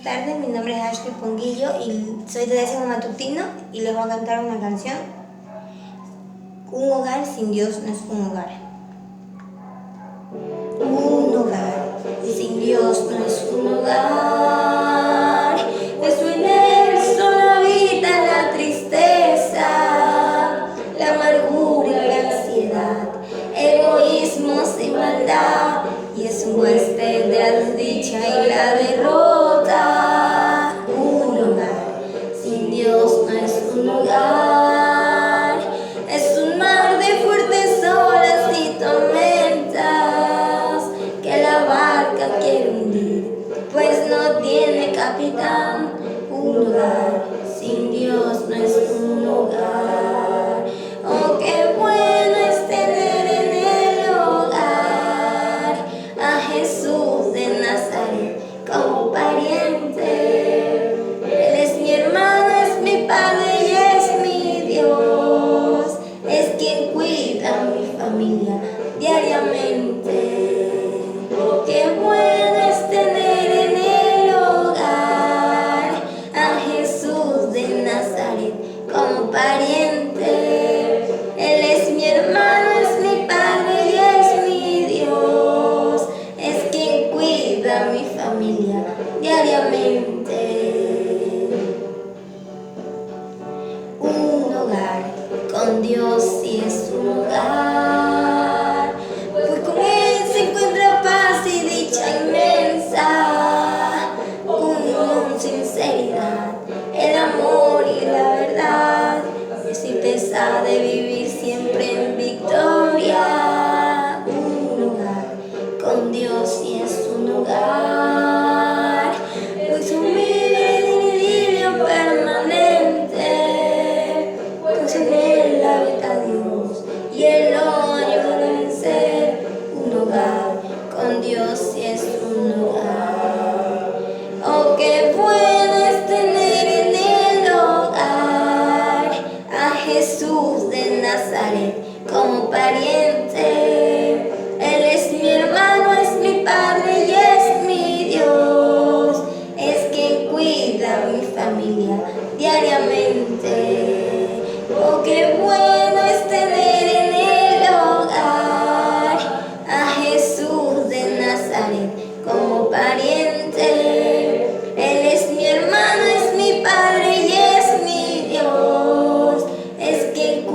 tardes, mi nombre es Ashley Ponguillo y soy de décimo matutino y les voy a cantar una canción. Un hogar sin Dios no es un hogar. Un hogar sin Dios no es un hogar. En él solo habita la tristeza, la amargura y la ansiedad, egoísmos y maldad, y es un huésped de la desdicha y la derrota. Un hogar sin Dios no es un hogar, es un mar de fuertes olas y tormentas que la barca quiere hundir, pues no tiene capitán. Un hogar sin Dios no es un hogar. Oh, qué bueno es tener en el hogar a Jesús de Nazaret como pariente. Él es mi hermano, es mi padre y es mi Dios. Es quien cuida a mi familia diariamente. Oh, qué bueno es tener en el hogar a Jesús de Nazaret como pariente. Él es mi hermano, es mi padre y es mi Dios. Es quien cuida a mi familia diariamente. Un hogar con Dios sí es un hogar, pues con Él se encuentra paz y dicha inmensa, unión, sinceridad, el amor y la verdad, y certeza de vivir siempre en victoria. Un hogar con Dios sí es un hogar, pues humilde y idilio permanente, pues en él habita Dios y él lo ayuda a vencer. Un hogar con Dios sí es un hogar. Oh, qué bueno es tener en el hogar a Jesús de Nazaret como pariente.